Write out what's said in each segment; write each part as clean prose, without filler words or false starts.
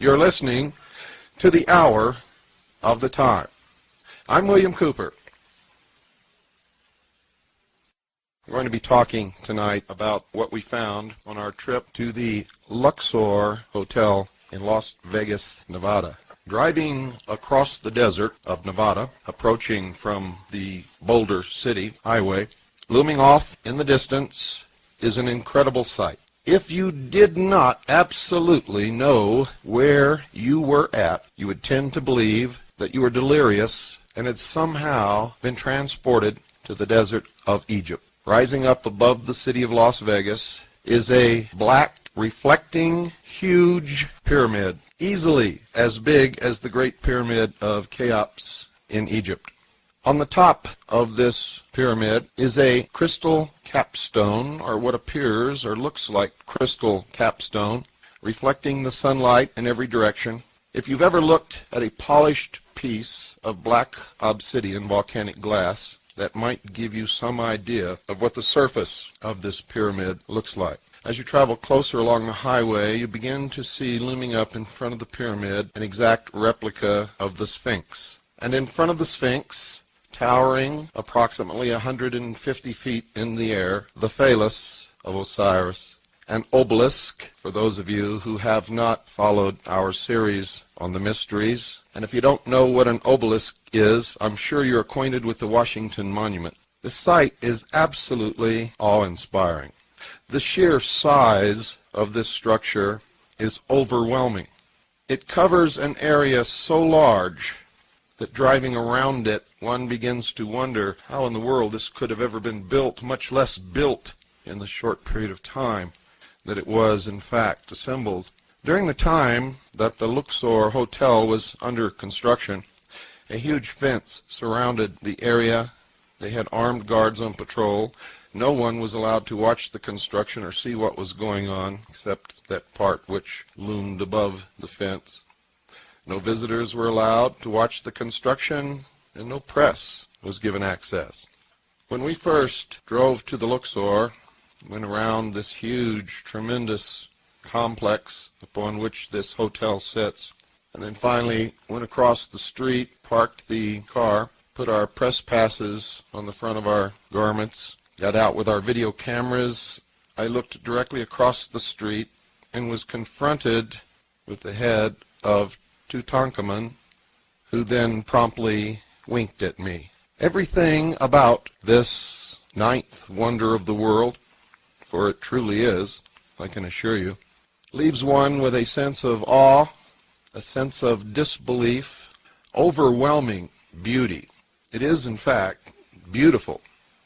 You're listening to the Hour of the Time. I'm William Cooper. We're going to be talking tonight about what we found on our trip to the Luxor Hotel in Las Vegas, Nevada. Driving across the desert of Nevada, approaching from the Boulder City Highway, looming off in the distance is an incredible sight. If you did not absolutely know where you were at, you would tend to believe that you were delirious and had somehow been transported to the desert of Egypt. Rising up above the city of Las Vegas is a black, reflecting, huge pyramid, easily as big as the Great Pyramid of Cheops in Egypt. On the top of this pyramid is a crystal capstone, or what appears or looks like crystal capstone, reflecting the sunlight in every direction. If you've ever looked at a polished piece of black obsidian volcanic glass, that might give you some idea of what the surface of this pyramid looks like. As you travel closer along the highway, you begin to see looming up in front of the pyramid an exact replica of the Sphinx. And in front of the Sphinx, towering approximately 150 feet in the air, the phallus of Osiris, an obelisk, for those of you who have not followed our series on the mysteries. And if you don't know what an obelisk is, I'm sure you're acquainted with the Washington Monument. The sight is absolutely awe-inspiring. The sheer size of this structure is overwhelming. It covers an area so large that driving around it, one begins to wonder how in the world this could have ever been built, much less built in the short period of time that it was, in fact, assembled. During the time that the Luxor Hotel was under construction, a huge fence surrounded the area. They had armed guards on patrol. No one was allowed to watch the construction or see what was going on, except that part which loomed above the fence. No visitors were allowed to watch the construction, and no press was given access. When we first drove to the Luxor, went around this huge, tremendous complex upon which this hotel sits, and then finally went across the street, parked the car, put our press passes on the front of our garments, got out with our video cameras. I looked directly across the street and was confronted with the head of Tutankhamun, who then promptly winked at me. Everything about this ninth wonder of the world, for it truly is, I can assure you, leaves one with a sense of awe, a sense of disbelief, overwhelming beauty. It is, in fact, beautiful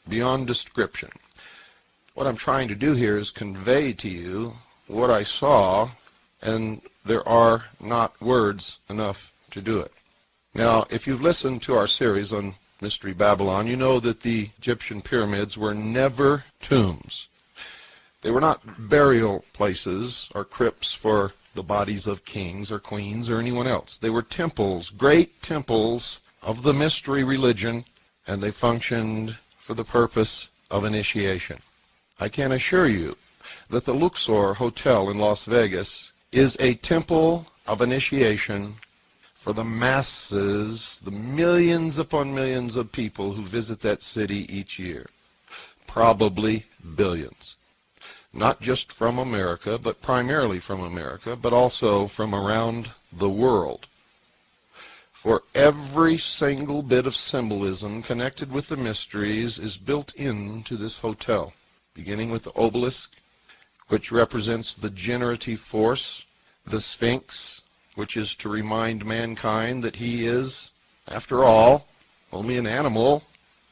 beyond description. What I'm trying to do here is convey to you what I saw, and there are not words enough to do it. Now, if you've listened to our series on Mystery Babylon, you know that the Egyptian pyramids were never tombs. They were not burial places or crypts for the bodies of kings or queens or anyone else. They were temples, great temples of the mystery religion, and they functioned for the purpose of initiation. I can assure you that the Luxor Hotel in Las Vegas is a temple of initiation for the masses, the millions upon millions of people who visit that city each year. Probably billions. Not just from America, but primarily from America, but also from around the world. For every single bit of symbolism connected with the mysteries is built into this hotel, beginning with the obelisk, which represents the generative force, the Sphinx, which is to remind mankind that he is, after all, only an animal,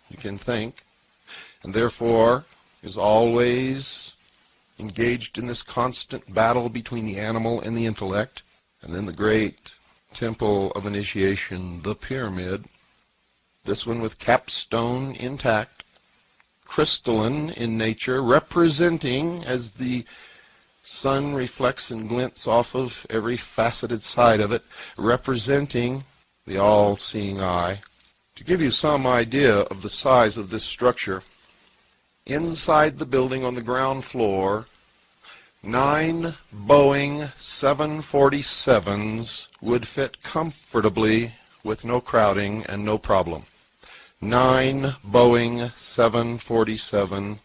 you can think, and therefore is always engaged in this constant battle between the animal and the intellect. And then the great temple of initiation, the pyramid, this one with capstone intact, crystalline in nature, representing, as the sun reflects and glints off of every faceted side of it, representing the all-seeing eye. To give you some idea of the size of this structure, inside the building on the ground floor, 9 Boeing 747s would fit comfortably with no crowding and no problem. 9 Boeing 747,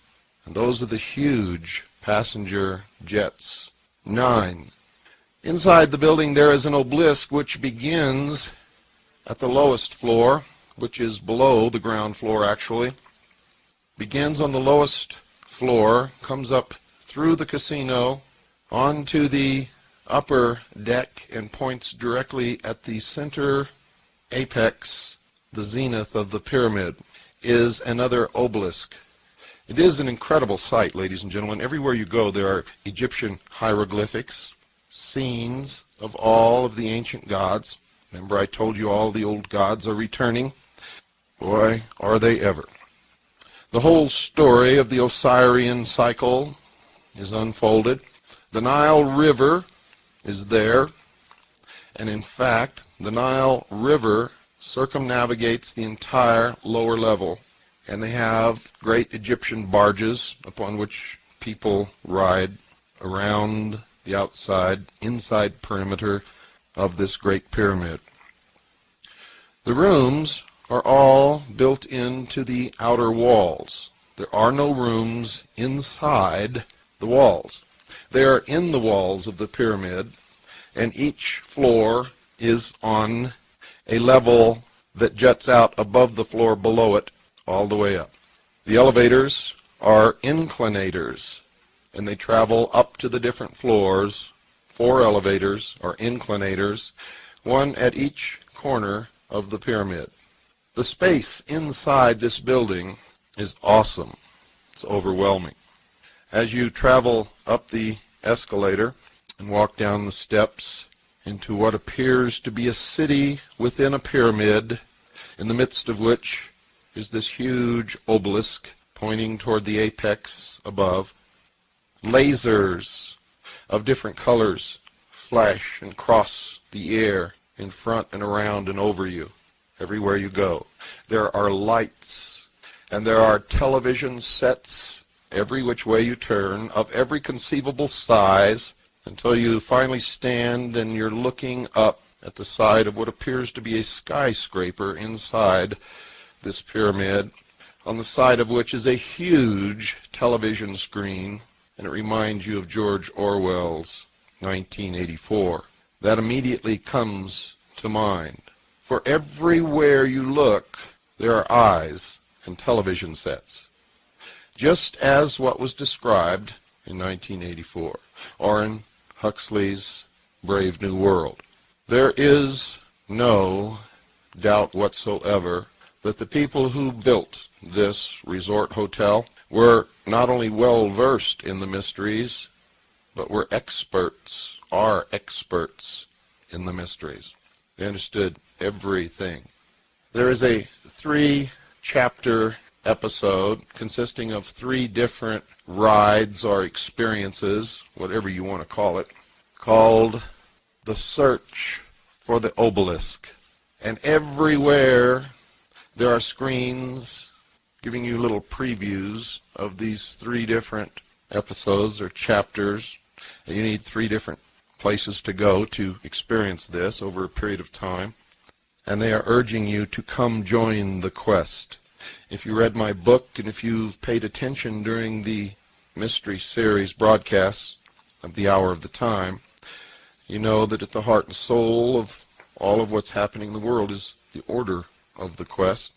and those are the huge passenger jets. 9. Inside the building there is an obelisk which begins at the lowest floor, which is below the ground floor actually. Begins on the lowest floor, comes up through the casino onto the upper deck and points directly at the center apex, the zenith of the pyramid, is another obelisk. It is an incredible sight, ladies and gentlemen. Everywhere you go there are Egyptian hieroglyphics, scenes of all of the ancient gods. Remember I told you all the old gods are returning? Boy, are they ever. The whole story of the Osirian cycle is unfolded. The Nile River is there, and in fact, the Nile River circumnavigates the entire lower level, and they have great Egyptian barges upon which people ride around the inside perimeter of this great pyramid. The rooms are all built into the outer walls. There are no rooms inside the walls. They are in the walls of the pyramid, and each floor is on a level that juts out above the floor below it all the way up. The elevators are inclinators, and they travel up to the different floors. 4 elevators are inclinators, one at each corner of the pyramid. The space inside this building is awesome. It's overwhelming. As you travel up the escalator and walk down the steps into what appears to be a city within a pyramid, in the midst of which is this huge obelisk pointing toward the apex above. Lasers of different colors flash and cross the air in front and around and over you everywhere you go. There are lights, and there are television sets every which way you turn, of every conceivable size, until you finally stand and you're looking up at the side of what appears to be a skyscraper inside this pyramid, on the side of which is a huge television screen, and it reminds you of George Orwell's 1984. That immediately comes to mind. For everywhere you look, there are eyes and television sets, just as what was described in 1984, or in Huxley's Brave New World. There is no doubt whatsoever that the people who built this resort hotel were not only well versed in the mysteries, but were experts, are experts in the mysteries. They understood everything. There is a 3-chapter episode consisting of 3 different rides or experiences, whatever you want to call it, called The Search for the Obelisk. And everywhere there are screens giving you little previews of these 3 different episodes or chapters. And you need 3 different places to go to experience this over a period of time. And they are urging you to come join the quest. If you read my book, and if you've paid attention during the Mystery Series broadcasts of the Hour of the Time, you know that at the heart and soul of all of what's happening in the world is the order of the quest.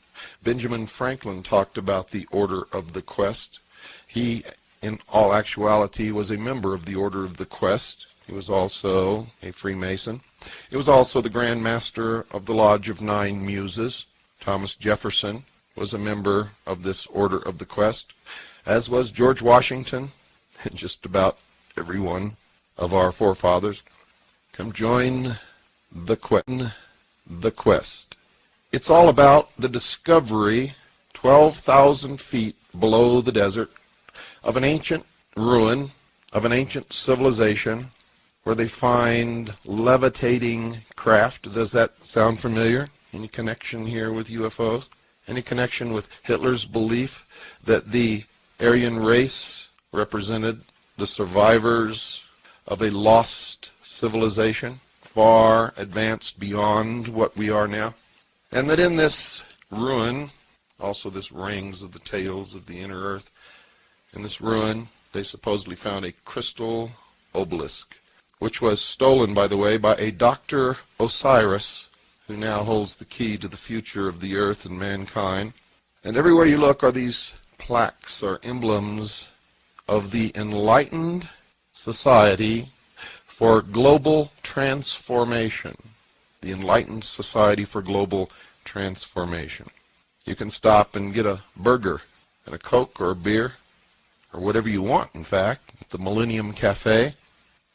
Benjamin Franklin talked about the order of the quest. He, in all actuality, was a member of the Order of the Quest. He was also a Freemason. He was also the Grand Master of the Lodge of 9 Muses. Thomas Jefferson was a member of this Order of the Quest, as was George Washington and just about every one of our forefathers. Come join the quest. It's all about the discovery, 12,000 feet below the desert, of an ancient ruin, of an ancient civilization, where they find levitating craft. Does that sound familiar? Any connection here with UFOs? Any connection with Hitler's belief that the Aryan race represented the survivors of a lost civilization, far advanced beyond what we are now. And that in this ruin, also this rings of the tails of the inner earth, in this ruin they supposedly found a crystal obelisk, which was stolen, by the way, by a Dr. Osiris, who now holds the key to the future of the earth and mankind. And everywhere you look are these plaques or emblems of the enlightened society for global transformation. The enlightened society for global transformation. You can stop and get a burger and a Coke or a beer, or whatever you want, in fact, at the Millennium Cafe.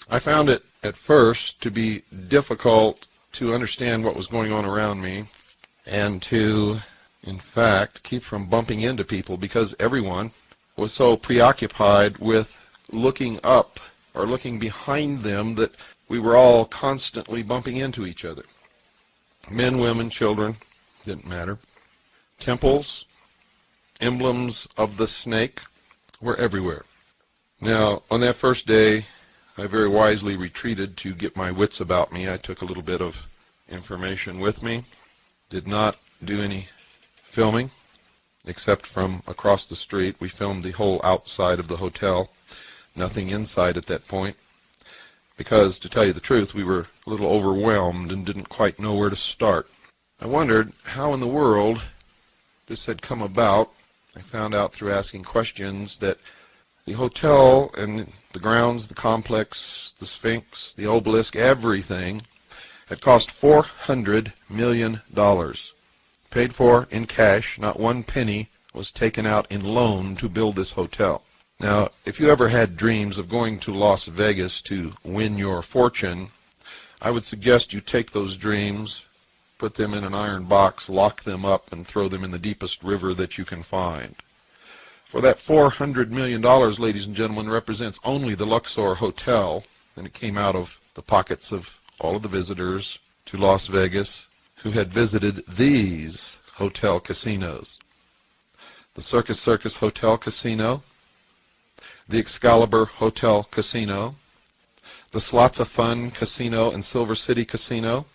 I found it at first to be difficult to understand what was going on around me and to, in fact, keep from bumping into people because everyone was so preoccupied with looking up or looking behind them that we were all constantly bumping into each other. Men, women, children, didn't matter. Temples, emblems of the snake were everywhere. Now, on that first day, I very wisely retreated to get my wits about me. I took a little bit of information with me. Did not do any filming, except from across the street. We filmed the whole outside of the hotel. Nothing inside at that point. Because, to tell you the truth, we were a little overwhelmed and didn't quite know where to start. I wondered how in the world this had come about. I found out through asking questions that the hotel and the grounds, the complex, the Sphinx, the obelisk, everything had cost $400 million. Paid for in cash, not one penny was taken out in loan to build this hotel. Now, if you ever had dreams of going to Las Vegas to win your fortune, I would suggest you take those dreams, put them in an iron box, lock them up, and throw them in the deepest river that you can find. For that $400 million, ladies and gentlemen, represents only the Luxor Hotel, and it came out of the pockets of all of the visitors to Las Vegas who had visited these hotel casinos. The Circus Circus Hotel Casino, the Excalibur Hotel Casino, the Slots of Fun Casino and Silver City Casino,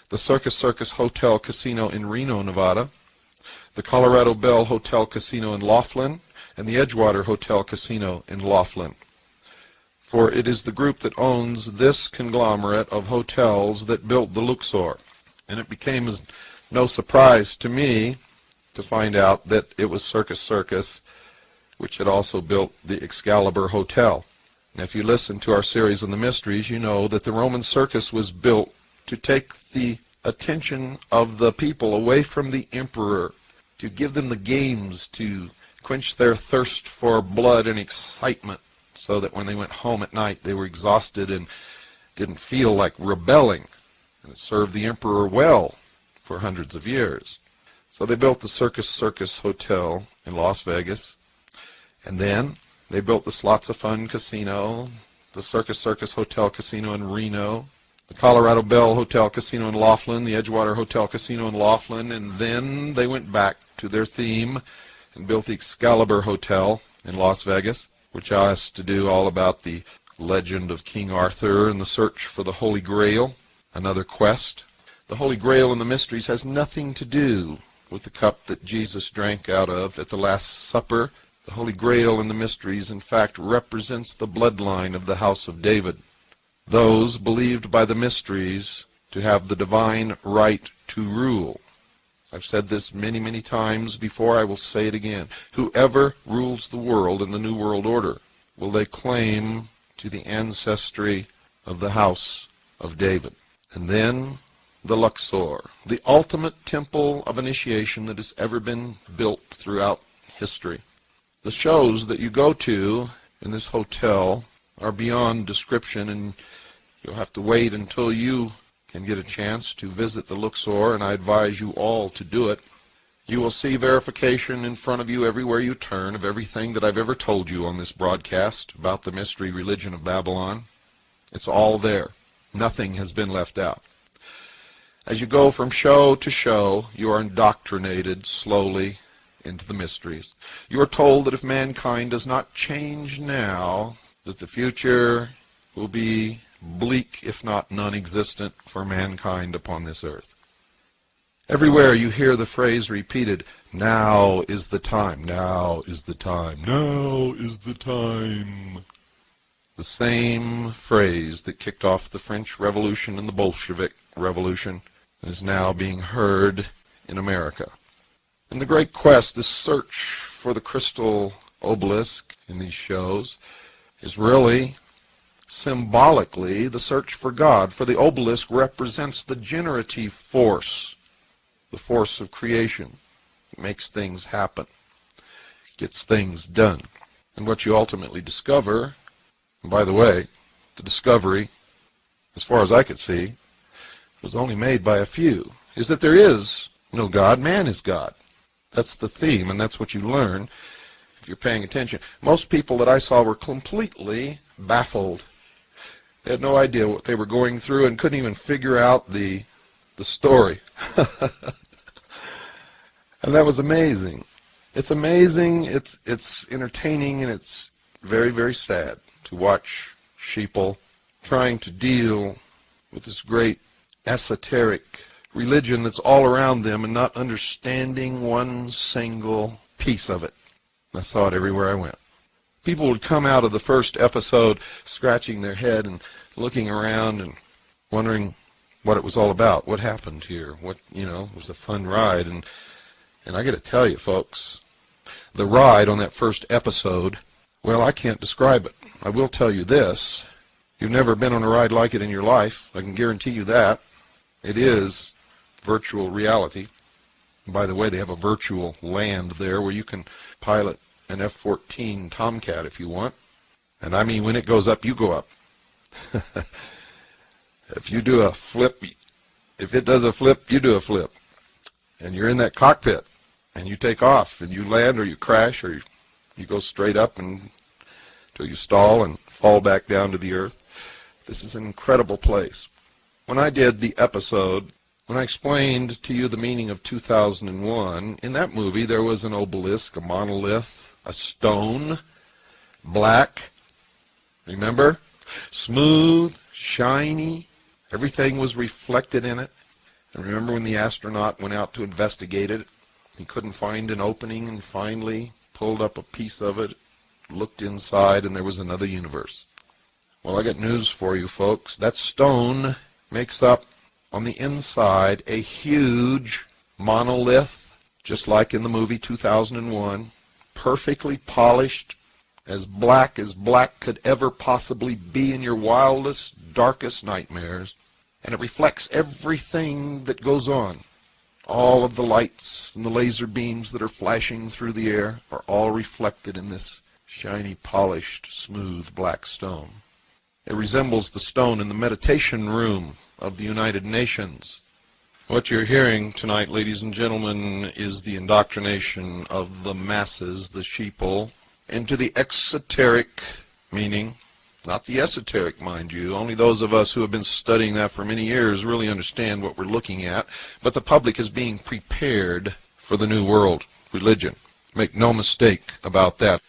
the Circus Circus Hotel Casino in Reno, Nevada, the Colorado Bell Hotel Casino in Laughlin, and the Edgewater Hotel Casino in Laughlin. For it is the group that owns this conglomerate of hotels that built the Luxor. And it became no surprise to me to find out that it was Circus Circus, which had also built the Excalibur Hotel. Now, if you listen to our series on the mysteries, you know that the Roman circus was built to take the attention of the people away from the emperor, to give them the games, to quench their thirst for blood and excitement, so that when they went home at night they were exhausted and didn't feel like rebelling. And it served the emperor well for hundreds of years. So they built the Circus Circus Hotel in Las Vegas. And then they built the Slots of Fun Casino, the Circus Circus Hotel Casino in Reno, the Colorado Bell Hotel Casino in Laughlin, the Edgewater Hotel Casino in Laughlin, and then they went back to their theme and built the Excalibur Hotel in Las Vegas, which has to do all about the legend of King Arthur and the search for the Holy Grail, another quest. The Holy Grail in the mysteries has nothing to do with the cup that Jesus drank out of at the Last Supper. The Holy Grail in the mysteries, in fact, represents the bloodline of the house of David, those believed by the mysteries to have the divine right to rule. I've said this many, many times before. I will say it again. Whoever rules the world in the New World Order, will they claim to the ancestry of the house of David? And then the Luxor, the ultimate temple of initiation that has ever been built throughout history. The shows that you go to in this hotel are beyond description, and you'll have to wait until you can get a chance to visit the Luxor, and I advise you all to do it. You will see verification in front of you everywhere you turn of everything that I've ever told you on this broadcast about the mystery religion of Babylon. It's all there. Nothing has been left out. As you go from show to show, you are indoctrinated slowly into the mysteries. You are told that if mankind does not change now, that the future will be bleak, if not non-existent, for mankind upon this earth. Everywhere you hear the phrase repeated, now is the time, now is the time, now is the time. The same phrase that kicked off the French Revolution and the Bolshevik Revolution is now being heard in America. And the great quest, this search for the crystal obelisk in these shows, is really symbolically the search for God. For the obelisk represents the generative force, the force of creation. It makes things happen, gets things done. And what you ultimately discover, and by the way, the discovery, as far as I could see, was only made by a few, is that there is no God, man is God. That's the theme, and that's what you learn if you're paying attention. Most people that I saw were completely baffled. They had no idea what they were going through and couldn't even figure out the story. And that was amazing. It's amazing, it's entertaining, and it's very, very sad to watch sheeple trying to deal with this great esoteric religion that's all around them and not understanding one single piece of it. I saw it everywhere I went. People would come out of the first episode scratching their head and looking around and wondering what it was all about, what happened here, what, it was a fun ride. And I got to tell you, folks, the ride on that first episode, well, I can't describe it. I will tell you this. You've never been on a ride like it in your life. I can guarantee you that. It is virtual reality. And by the way, they have a virtual land there where you can pilot an F-14 Tomcat if you want. And I mean, when it goes up, you go up. If you do a flip, if it does a flip, you do a flip. And you're in that cockpit, and you take off, and you land, or you crash, or you go straight up until you stall and fall back down to the earth. This is an incredible place. When I did the episode, when I explained to you the meaning of 2001, in that movie there was an obelisk, a monolith, a stone, black, remember? Smooth, shiny, everything was reflected in it. And remember when the astronaut went out to investigate it, he couldn't find an opening and finally pulled up a piece of it, looked inside, and there was another universe. Well, I got news for you, folks. That stone makes up, on the inside, a huge monolith, just like in the movie 2001, perfectly polished, as black could ever possibly be in your wildest, darkest nightmares. And it reflects everything that goes on. All of the lights and the laser beams that are flashing through the air are all reflected in this shiny, polished, smooth black stone. It resembles the stone in the meditation room of the United Nations. What you're hearing tonight, ladies and gentlemen, is the indoctrination of the masses, the sheeple, into the exoteric meaning. Not the esoteric, mind you. Only those of us who have been studying that for many years really understand what we're looking at. But the public is being prepared for the New World religion. Make no mistake about that.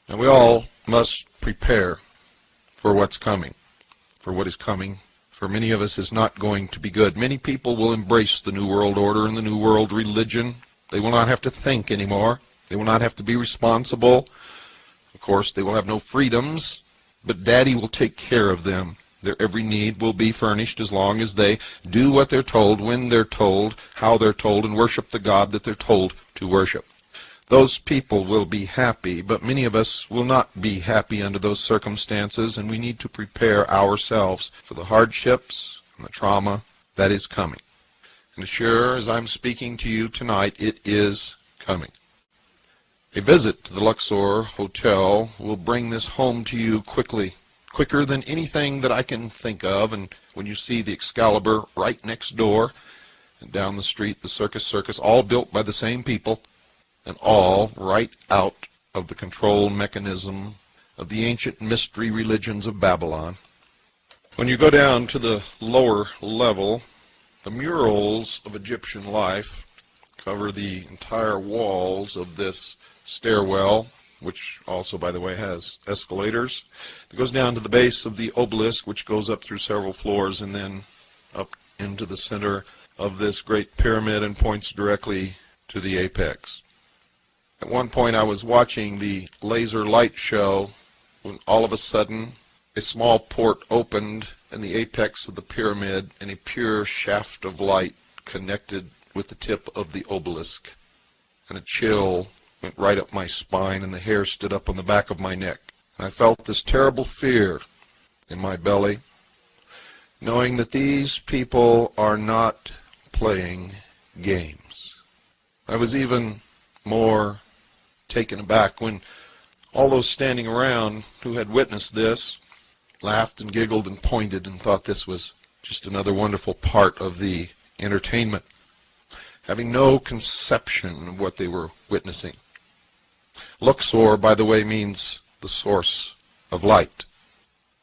And we all must prepare for what's coming. For what is coming, for many of us, is not going to be good. Many people will embrace the New World Order and the New World religion. They will not have to think anymore. They will not have to be responsible. Of course, they will have no freedoms. But Daddy will take care of them. Their every need will be furnished as long as they do what they're told, when they're told, how they're told, and worship the God that they're told to worship. Those people will be happy, but many of us will not be happy under those circumstances, and we need to prepare ourselves for the hardships and the trauma that is coming. And as sure as I'm speaking to you tonight, it is coming. A visit to the Luxor Hotel will bring this home to you quickly, quicker than anything that I can think of. And when you see the Excalibur right next door, and down the street the Circus, all built by the same people, and all right out of the control mechanism of the ancient mystery religions of Babylon. When you go down to the lower level, the murals of Egyptian life cover the entire walls of this stairwell, which also, by the way, has escalators. It goes down to the base of the obelisk, which goes up through several floors and then up into the center of this great pyramid and points directly to the apex. At one point I was watching the laser light show when all of a sudden a small port opened in the apex of the pyramid and a pure shaft of light connected with the tip of the obelisk. And a chill went right up my spine and the hair stood up on the back of my neck. And I felt this terrible fear in my belly, knowing that these people are not playing games. I was even more taken aback when all those standing around who had witnessed this laughed and giggled and pointed and thought this was just another wonderful part of the entertainment, having no conception of what they were witnessing. Luxor, by the way, means the source of light.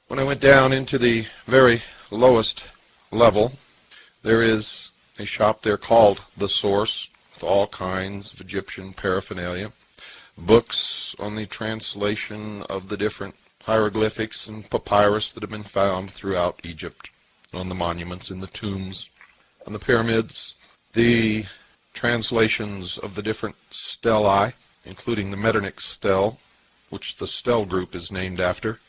When I went down into the very lowest level, there is a shop there called The Source, with all kinds of Egyptian paraphernalia, books on the translation of the different hieroglyphics and papyrus that have been found throughout Egypt, on the monuments, in the tombs, on the pyramids, the translations of the different stelae, including the Metternich stele, which the stele group is named after.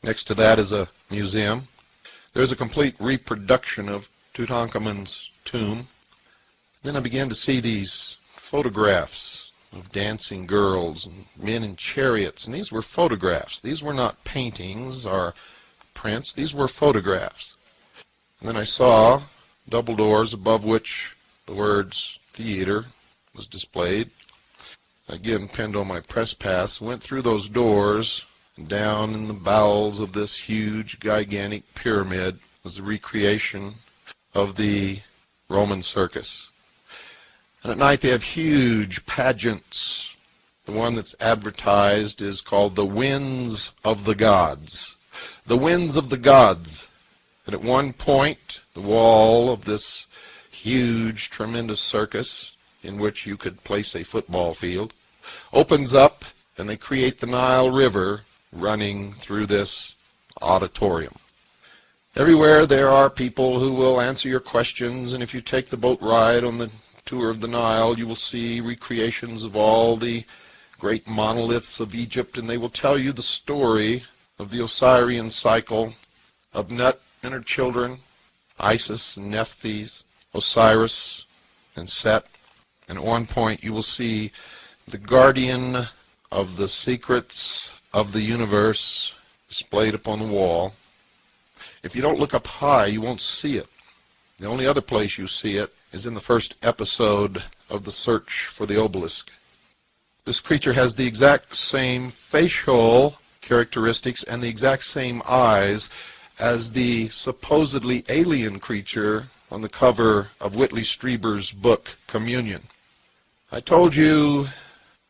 Next to that is a museum. There's a complete reproduction of Tutankhamun's tomb. Then I began to see these photographs of dancing girls and men in chariots, and these were photographs. These were not paintings or prints. These were photographs. And then I saw double doors above which the words theater was displayed. Again, pinned on my press pass, went through those doors, and down in the bowels of this huge, gigantic pyramid was a recreation of the Roman circus. And at night they have huge pageants. The one that's advertised is called the Winds of the Gods. The Winds of the Gods. And at one point, the wall of this huge, tremendous circus, in which you could place a football field, opens up, and they create the Nile River running through this auditorium. Everywhere there are people who will answer your questions, and if you take the boat ride on the tour of the Nile, you will see recreations of all the great monoliths of Egypt, and they will tell you the story of the Osirian cycle, of Nut and her children, Isis and Nephthys, Osiris and Set. And at one point you will see the guardian of the secrets of the universe displayed upon the wall. If you don't look up high, you won't see it. The only other place you see it is in the first episode of The Search for the Obelisk. This creature has the exact same facial characteristics and the exact same eyes as the supposedly alien creature on the cover of Whitley Strieber's book, Communion. I told you,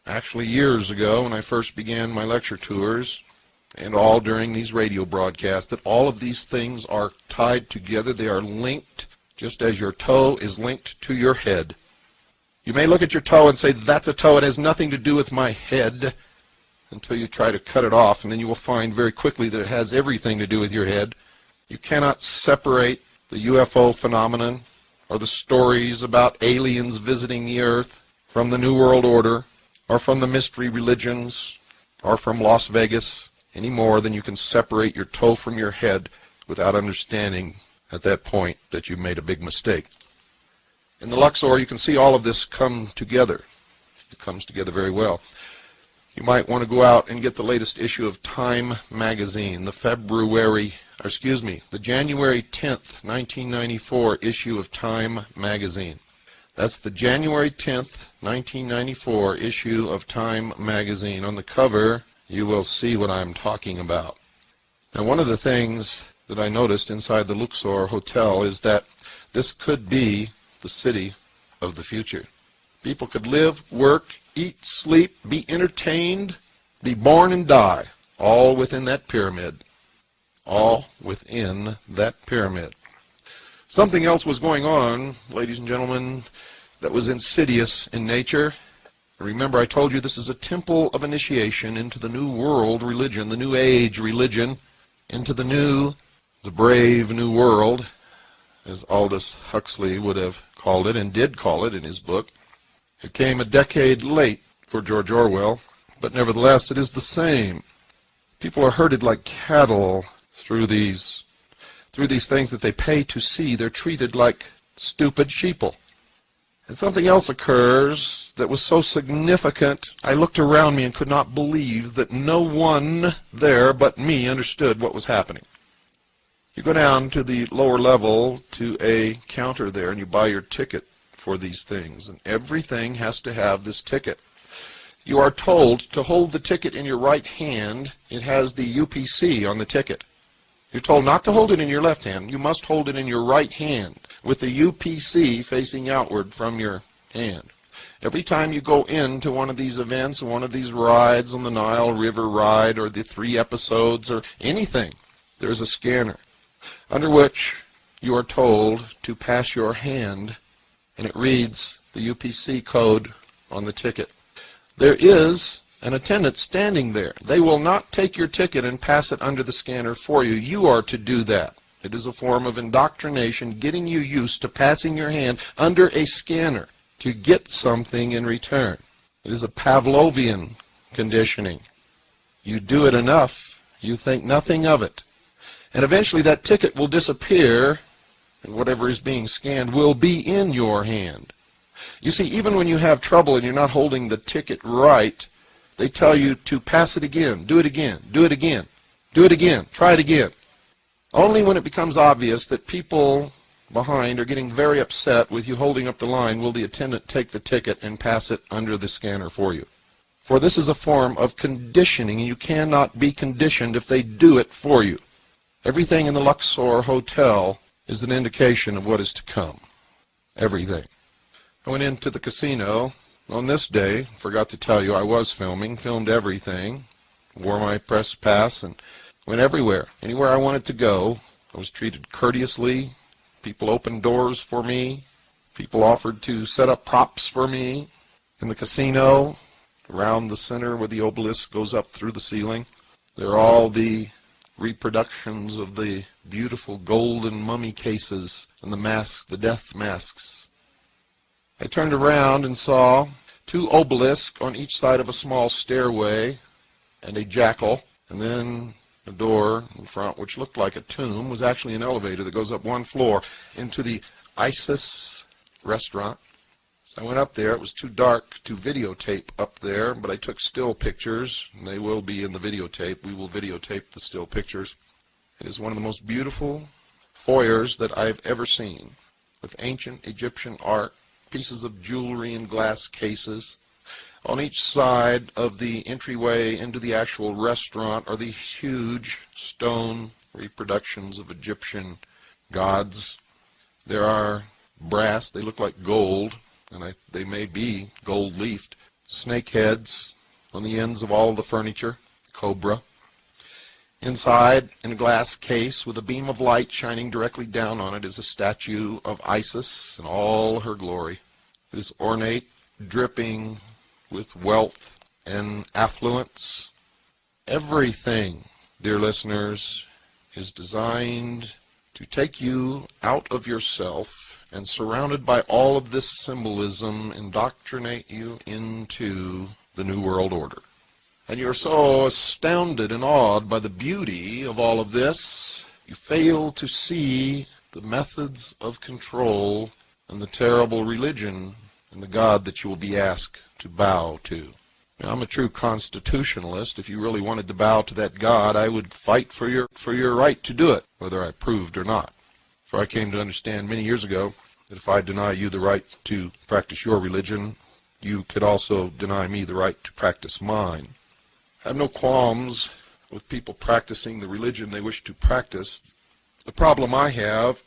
actually years ago when I first began my lecture tours, and all during these radio broadcasts, that all of these things are tied together. They are linked, just as your toe is linked to your head. You may look at your toe and say, that's a toe, it has nothing to do with my head, until you try to cut it off, and then you will find very quickly that it has everything to do with your head. You cannot separate the UFO phenomenon or the stories about aliens visiting the earth from the New World Order or from the mystery religions or from Las Vegas any more than you can separate your toe from your head without understanding at that point that you made a big mistake. In the Luxor, you can see all of this come together. It comes together very well. You might want to go out and get the latest issue of Time magazine, the January 10th, 1994 issue of Time magazine. That's the January 10th, 1994 issue of Time magazine. On the cover, you will see what I'm talking about. Now, one of the things that I noticed inside the Luxor Hotel is that this could be the city of the future. People could live, work, eat, sleep, be entertained, be born and die, all within that pyramid. All within that pyramid. Something else was going on, ladies and gentlemen. that was insidious in nature. Remember, I told you this is a temple of initiation into the new world religion, the new age religion, into the brave new world, as Aldous Huxley would have called it, and did call it in his book. It came a decade late for George Orwell, but nevertheless it is the same. People are herded like cattle through these things that they pay to see. They're treated like stupid sheeple. And something else occurs that was so significant, I looked around me and could not believe that no one there but me understood what was happening. You go down to the lower level to a counter there and you buy your ticket for these things. And everything has to have this ticket. You are told to hold the ticket in your right hand. It has the UPC on the ticket. You're told not to hold it in your left hand. You must hold it in your right hand with the UPC facing outward from your hand. Every time you go into one of these events, one of these rides on the Nile River ride or the 3 episodes or anything, there's a scanner under which you are told to pass your hand, and it reads the UPC code on the ticket. There is an attendant standing there. They will not take your ticket and pass it under the scanner for you. You are to do that. It is a form of indoctrination, getting you used to passing your hand under a scanner to get something in return. It is a Pavlovian conditioning. You do it enough, you think nothing of it. And eventually that ticket will disappear, and whatever is being scanned will be in your hand. You see, even when you have trouble and you're not holding the ticket right, they tell you to pass it again, do it again, do it again, do it again, try it again. Only when it becomes obvious that people behind are getting very upset with you holding up the line will the attendant take the ticket and pass it under the scanner for you. For this is a form of conditioning, and you cannot be conditioned if they do it for you. Everything in the Luxor Hotel is an indication of what is to come. Everything. I went into the casino on this day, forgot to tell you I was filmed everything, wore my press pass and went everywhere. Anywhere I wanted to go, I was treated courteously. People opened doors for me. People offered to set up props for me. In the casino, around the center where the obelisk goes up through the ceiling, there are all the reproductions of the beautiful golden mummy cases and the masks, the death masks. I turned around and saw 2 obelisks on each side of a small stairway and a jackal, and then a door in front which looked like a tomb was actually an elevator that goes up 1 floor into the Isis restaurant. So I went up there. It was too dark to videotape up there, but I took still pictures, and they will be in the videotape. We will videotape the still pictures. It is one of the most beautiful foyers that I've ever seen, with ancient Egyptian art, pieces of jewelry in glass cases. On each side of the entryway into the actual restaurant are these huge stone reproductions of Egyptian gods. There are brass, they look like gold, and they may be gold-leafed, snake heads on the ends of all the furniture, cobra. Inside, in a glass case with a beam of light shining directly down on it, is a statue of Isis in all her glory. It is ornate, dripping with wealth and affluence. Everything, dear listeners, is designed to take you out of yourself and, surrounded by all of this symbolism, indoctrinate you into the New World Order. And you're so astounded and awed by the beauty of all of this, you fail to see the methods of control and the terrible religion and the God that you will be asked to bow to. Now, I'm a true constitutionalist. If you really wanted to bow to that God, I would fight for your right to do it, whether I approved or not. For I came to understand many years ago that if I deny you the right to practice your religion, you could also deny me the right to practice mine. I have no qualms with people practicing the religion they wish to practice. The problem I have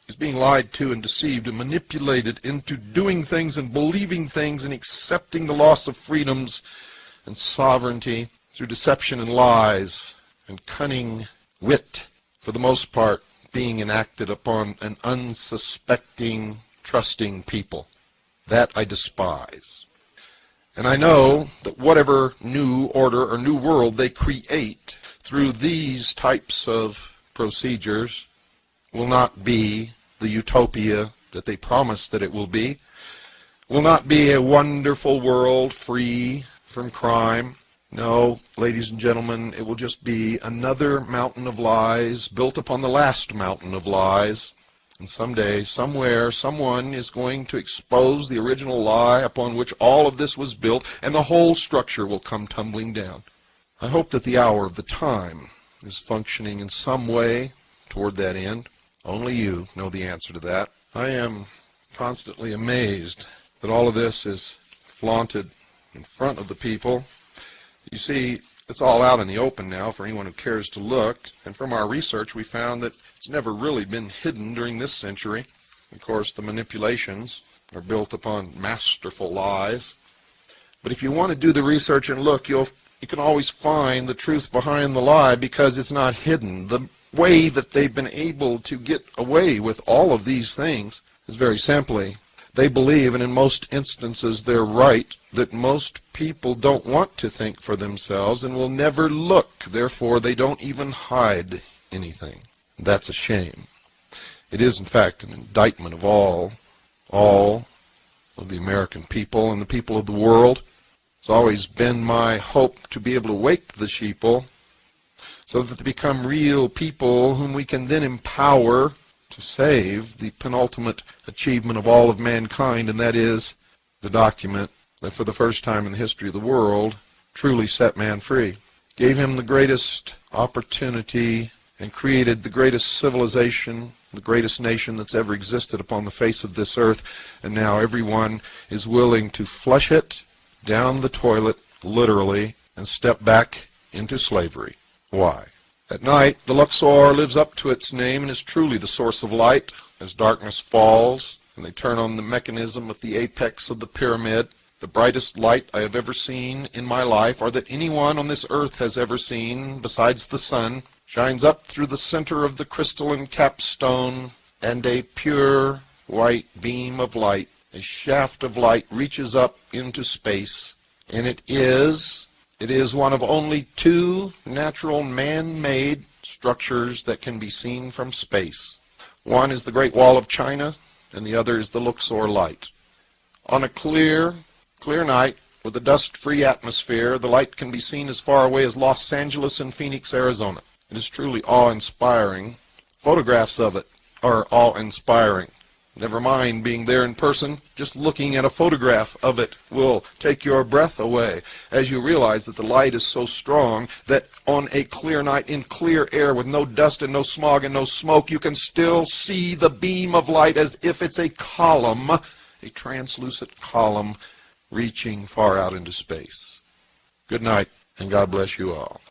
is being lied to and deceived and manipulated into doing things and believing things and accepting the loss of freedoms and sovereignty through deception and lies and cunning wit, for the most part being enacted upon an unsuspecting, trusting people. That I despise. And I know that whatever new order or new world they create through these types of procedures will not be the utopia that they promise that it will be, will not be a wonderful world free from crime. No, ladies and gentlemen, it will just be another mountain of lies built upon the last mountain of lies. And someday, somewhere, someone is going to expose the original lie upon which all of this was built, and the whole structure will come tumbling down. I hope that the hour of the time is functioning in some way toward that end. Only you know the answer to that. I am constantly amazed that all of this is flaunted in front of the people. You see, it's all out in the open now for anyone who cares to look, and from our research we found that it's never really been hidden during this century. Of course, the manipulations are built upon masterful lies. But if you want to do the research and look, you can always find the truth behind the lie because it's not hidden. The way that they've been able to get away with all of these things is very simply, they believe, and in most instances they're right, that most people don't want to think for themselves and will never look. Therefore, they don't even hide anything. That's a shame. It is, in fact, an indictment of all of the American people and the people of the world. It's always been my hope to be able to wake the sheeple so that they become real people whom we can then empower to save the penultimate achievement of all of mankind, and that is the document that for the first time in the history of the world truly set man free, gave him the greatest opportunity, and created the greatest civilization, the greatest nation that's ever existed upon the face of this earth, and now everyone is willing to flush it down the toilet, literally, and step back into slavery. Why? At night, the Luxor lives up to its name and is truly the source of light. As darkness falls, and they turn on the mechanism at the apex of the pyramid, the brightest light I have ever seen in my life, or that anyone on this earth has ever seen, besides the sun, shines up through the center of the crystalline capstone, and a pure white beam of light, a shaft of light, reaches up into space, and it is one of only two natural man-made structures that can be seen from space. One is the Great Wall of China, and the other is the Luxor light. On a clear night with a dust-free atmosphere, the light can be seen as far away as Los Angeles and Phoenix, Arizona. It is truly awe-inspiring. Photographs of it are awe-inspiring. Never mind being there in person, just looking at a photograph of it will take your breath away as you realize that the light is so strong that on a clear night in clear air with no dust and no smog and no smoke, you can still see the beam of light as if it's a column, a translucent column reaching far out into space. Good night, and God bless you all.